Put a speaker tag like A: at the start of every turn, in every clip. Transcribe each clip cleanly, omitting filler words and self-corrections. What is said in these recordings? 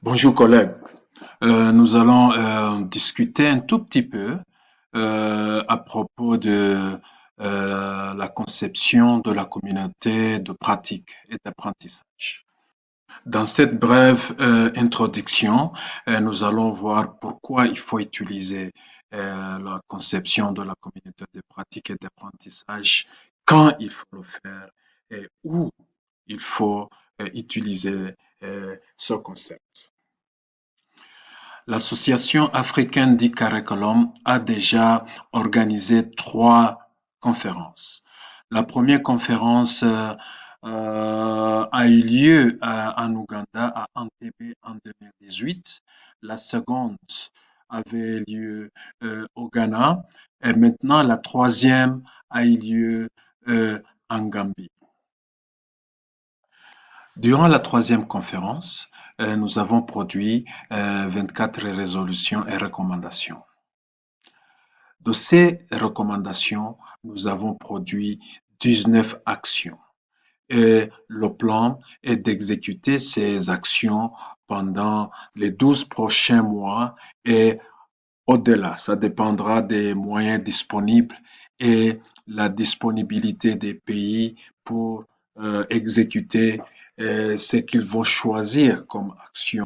A: Bonjour collègues. Nous allons discuter un tout petit peu à propos de la conception de la communauté de pratique et d'apprentissage. Dans cette brève introduction, nous allons voir pourquoi il faut utiliser la conception de la communauté de pratique et d'apprentissage, quand il faut le faire et où il faut utiliser ce concept. L'Association africaine du curriculum a déjà organisé trois conférences. La première conférence a eu lieu en Ouganda, à Entebbe, en 2018. La seconde avait lieu au Ghana. Et maintenant, la troisième a eu lieu en Gambie. Durant la troisième conférence, nous avons produit 24 résolutions et recommandations. De ces recommandations, nous avons produit 19 actions. Et le plan est d'exécuter ces actions pendant les 12 prochains mois et au-delà. Ça dépendra des moyens disponibles et la disponibilité des pays pour exécuter ce qu'ils vont choisir comme action.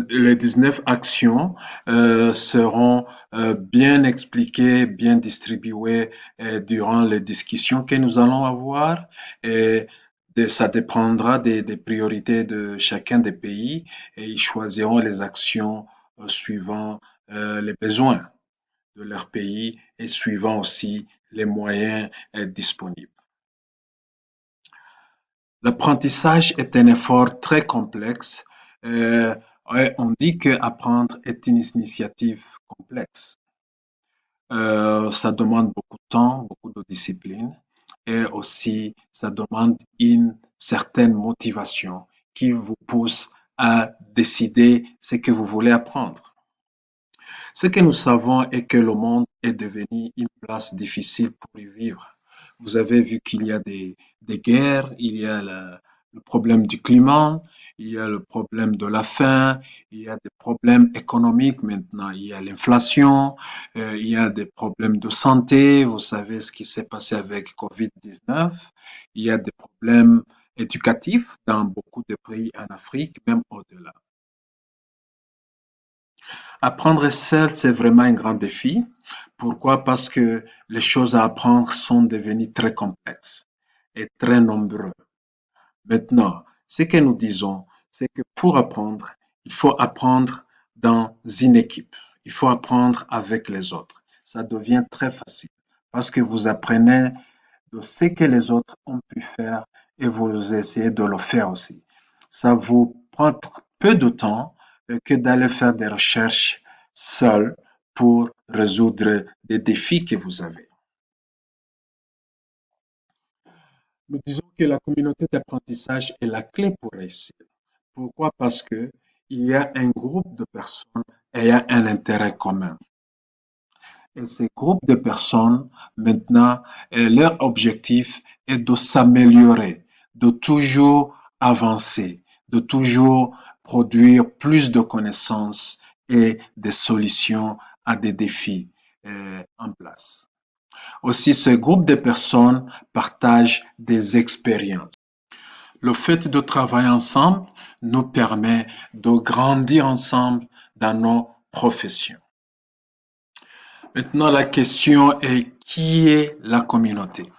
A: Les 19 actions seront bien expliquées, bien distribuées durant les discussions que nous allons avoir. Et ça dépendra des priorités de chacun des pays et ils choisiront les actions suivant les besoins de leur pays et suivant aussi les moyens disponibles. L'apprentissage est un effort très complexe. Euh, ouais, on dit que apprendre est une initiative complexe. Ça demande beaucoup de temps, beaucoup de discipline et aussi ça demande une certaine motivation qui vous pousse à décider ce que vous voulez apprendre. Ce que nous savons est que le monde est devenu une place difficile pour y vivre. Vous avez vu qu'il y a des guerres, il y a le problème du climat, il y a le problème de la faim, il y a des problèmes économiques maintenant, il y a l'inflation, il y a des problèmes de santé, vous savez ce qui s'est passé avec Covid-19, il y a des problèmes éducatifs dans beaucoup de pays en Afrique, même au-delà. Apprendre seul, c'est vraiment un grand défi. Pourquoi? Parce que les choses à apprendre sont devenues très complexes et très nombreuses. Maintenant, ce que nous disons, c'est que pour apprendre, il faut apprendre dans une équipe. Il faut apprendre avec les autres. Ça devient très facile parce que vous apprenez de ce que les autres ont pu faire et vous essayez de le faire aussi. Ça vous prend peu de temps que d'aller faire des recherches seul pour résoudre des défis que vous avez. Nous disons que la communauté d'apprentissage est la clé pour réussir. Pourquoi? Parce que il y a un groupe de personnes ayant un intérêt commun. Et ces groupes de personnes, maintenant, leur objectif est de s'améliorer, de toujours avancer, de toujours produire plus de connaissances et des solutions à des défis en place. Aussi, ce groupe de personnes partagent des expériences. Le fait de travailler ensemble nous permet de grandir ensemble dans nos professions. Maintenant, la question est qui est la communauté?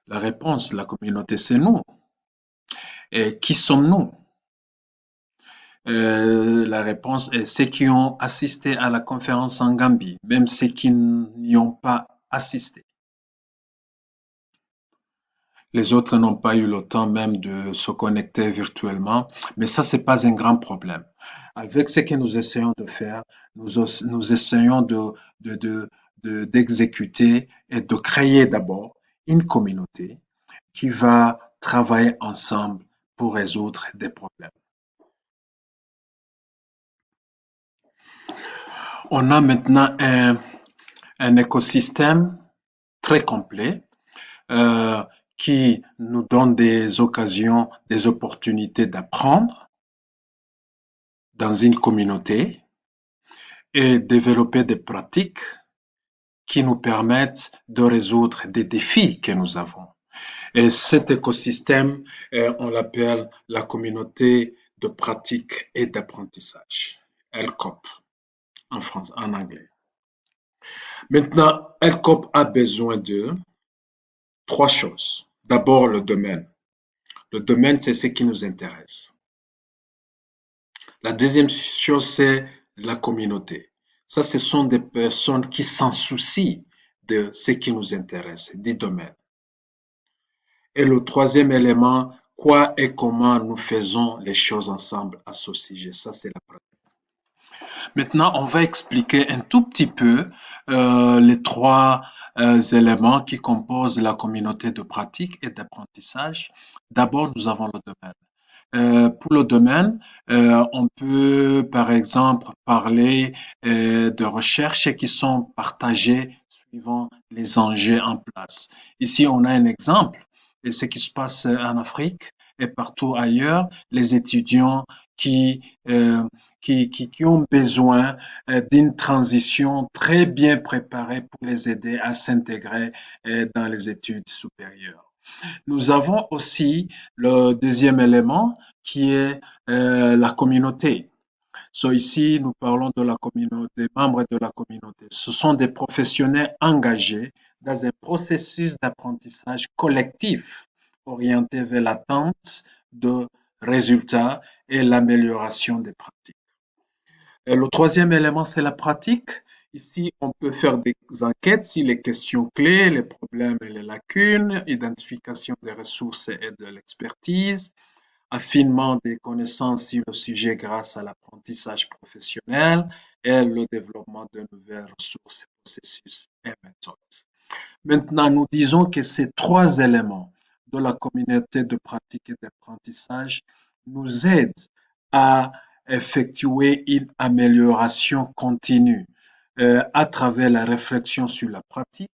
A: La réponse, la communauté, c'est nous. Et qui sommes-nous? La réponse est ceux qui ont assisté à la conférence en Gambie, même ceux qui n'y ont pas assisté. Les autres n'ont pas eu le temps même de se connecter virtuellement, mais ça, c'est pas un grand problème. Avec ce que nous essayons de faire, nous essayons de, de, d'exécuter et de créer d'abord une communauté qui va travailler ensemble pour résoudre des problèmes. On a maintenant un écosystème très complet qui nous donne des occasions, des opportunités d'apprendre dans une communauté et développer des pratiques qui nous permettent de résoudre des défis que nous avons. Et cet écosystème, on l'appelle la communauté de pratique et d'apprentissage, LCOP en France, en anglais. Maintenant, LCOP a besoin de trois choses. D'abord, le domaine. Le domaine, c'est ce qui nous intéresse. La deuxième chose, c'est la communauté. Ça, ce sont des personnes qui s'en soucient de ce qui nous intéresse, du domaine. Et le troisième élément, quoi et comment nous faisons les choses ensemble à ce sujet. Ça, c'est la pratique. Maintenant, on va expliquer un tout petit peu les trois éléments qui composent la communauté de pratique et d'apprentissage. D'abord, nous avons le domaine. Pour le domaine, on peut par exemple parler de recherches qui sont partagées suivant les enjeux en place. Ici, on a un exemple de ce qui se passe en Afrique et partout ailleurs, les étudiants qui, euh, qui ont besoin d'une transition très bien préparée pour les aider à s'intégrer dans les études supérieures. Nous avons aussi le deuxième élément qui est la communauté. So ici, nous parlons de la communauté, des membres de la communauté. Ce sont des professionnels engagés dans un processus d'apprentissage collectif orienté vers l'atteinte de résultats et l'amélioration des pratiques. Et le troisième élément, c'est la pratique. Ici, on peut faire des enquêtes sur les questions clés, les problèmes et les lacunes, identification des ressources et de l'expertise, affinement des connaissances sur le sujet grâce à l'apprentissage professionnel et le développement de nouvelles ressources, processus et méthodes. Maintenant, nous disons que ces trois éléments de la communauté de pratique et d'apprentissage nous aident à effectuer une amélioration continue à travers la réflexion sur la pratique,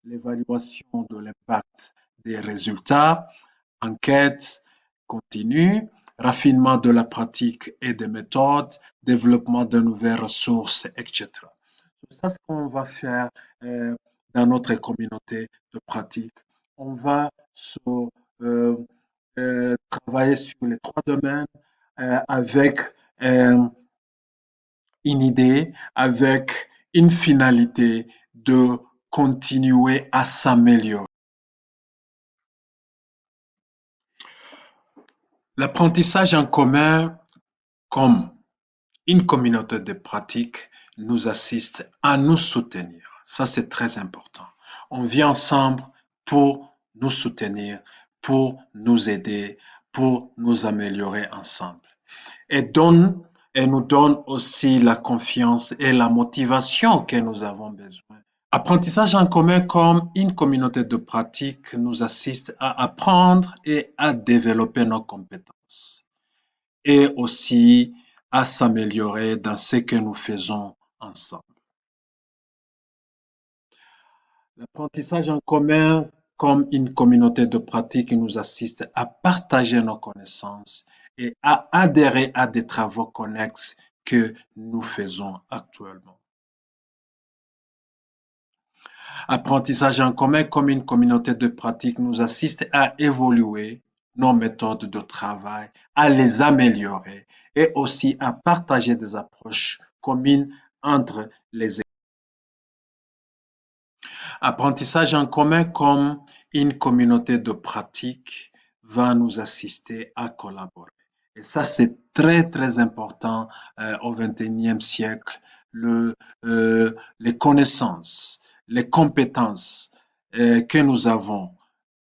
A: l'évaluation de l'impact des résultats, enquête continue, raffinement de la pratique et des méthodes, développement de nouvelles ressources, etc. C'est ça ce qu'on va faire euh, dans notre communauté de pratique. On va euh, travailler sur les trois domaines avec euh, une idée, avec une finalité de continuer à s'améliorer. L'apprentissage en commun, comme une communauté de pratique, nous assiste à nous soutenir. Ça, c'est très important. On vit ensemble pour nous soutenir, pour nous aider, pour nous améliorer ensemble. Et nous donne aussi la confiance et la motivation que nous avons besoin. Apprentissage en commun comme une communauté de pratique nous assiste à apprendre et à développer nos compétences et aussi à s'améliorer dans ce que nous faisons ensemble. L'apprentissage en commun comme une communauté de pratique nous assiste à partager nos connaissances et à adhérer à des travaux connexes que nous faisons actuellement. Apprentissage en commun comme une communauté de pratique nous assiste à évoluer nos méthodes de travail, à les améliorer et aussi à partager des approches communes entre les équipes. Apprentissage en commun comme une communauté de pratique va nous assister à collaborer. Et ça, c'est très, très important au XXIe siècle. Les connaissances, les compétences que nous avons,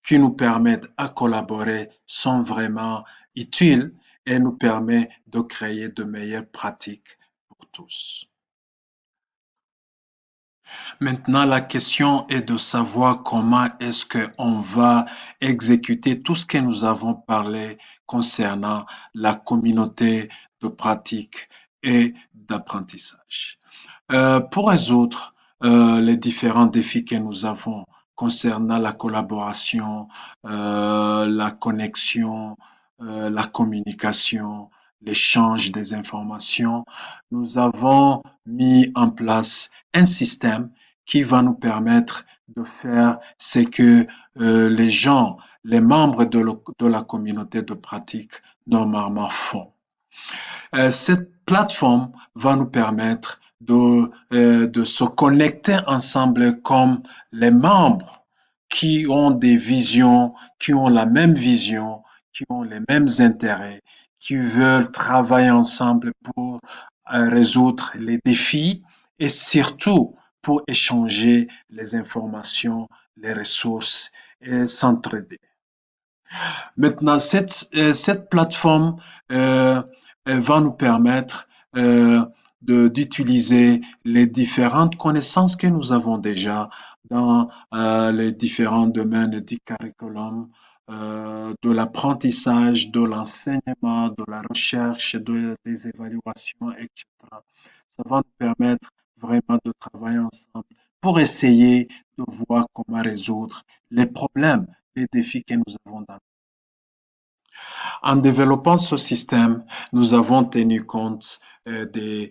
A: qui nous permettent à collaborer, sont vraiment utiles et nous permettent de créer de meilleures pratiques pour tous. Maintenant, la question est de savoir comment est-ce qu'on va exécuter tout ce que nous avons parlé concernant la communauté de pratique et d'apprentissage. Pour résoudre les différents défis que nous avons concernant la collaboration, la connexion, la communication, l'échange des informations. Nous avons mis en place un système qui va nous permettre de faire ce que les gens, les membres de la communauté de pratique normalement font. Cette plateforme va nous permettre de se connecter ensemble comme les membres qui ont des visions, qui ont la même vision, qui ont les mêmes intérêts, qui veulent travailler ensemble pour résoudre les défis et surtout pour échanger les informations, les ressources et s'entraider. Maintenant, cette plateforme elle va nous permettre d'utiliser les différentes connaissances que nous avons déjà dans les différents domaines du curriculum, de l'apprentissage, de l'enseignement, de la recherche, des évaluations, etc. Ça va nous permettre vraiment de travailler ensemble pour essayer de voir comment résoudre les problèmes, les défis que nous avons dans. En développant ce système, nous avons tenu compte des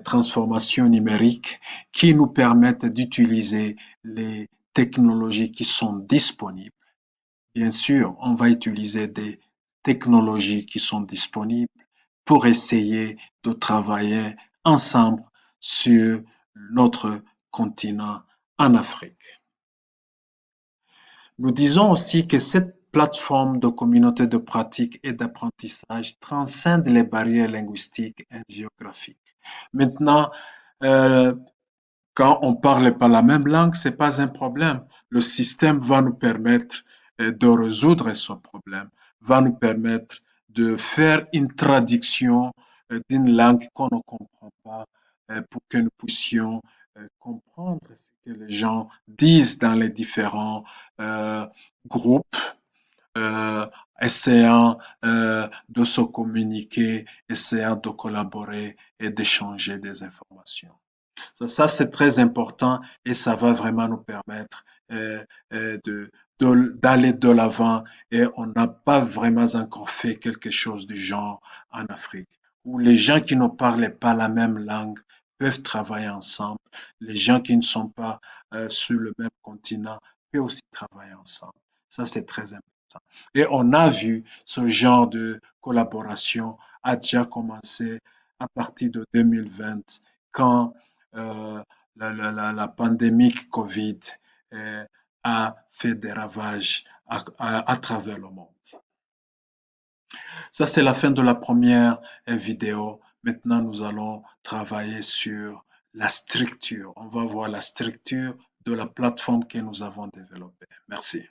A: transformations numériques qui nous permettent d'utiliser les technologies qui sont disponibles. Bien sûr, on va utiliser des technologies qui sont disponibles pour essayer de travailler ensemble sur notre continent en Afrique. Nous disons aussi que cette plateforme de communauté de pratique et d'apprentissage transcende les barrières linguistiques et géographiques. Maintenant, euh, quand on parle pas la même langue, c'est pas un problème. Le système va nous permettre de résoudre ce problème, va nous permettre de faire une traduction d'une langue qu'on ne comprend pas pour que nous puissions comprendre ce que les gens disent dans les différents euh, groupes, euh, essayant de se communiquer, essayant de collaborer et d'échanger des informations. Ça, c'est très important et ça va vraiment nous permettre euh, d'aller de l'avant et on n'a pas vraiment encore fait quelque chose du genre en Afrique, où les gens qui ne parlent pas la même langue peuvent travailler ensemble, les gens qui ne sont pas sur le même continent peuvent aussi travailler ensemble. Ça, c'est très important. Et on a vu ce genre de collaboration a déjà commencé à partir de 2020, quand la pandémie Covid euh, a fait des ravages à travers le monde. Ça, c'est la fin de la première vidéo. Maintenant, nous allons travailler sur la structure. On va voir la structure de la plateforme que nous avons développée. Merci.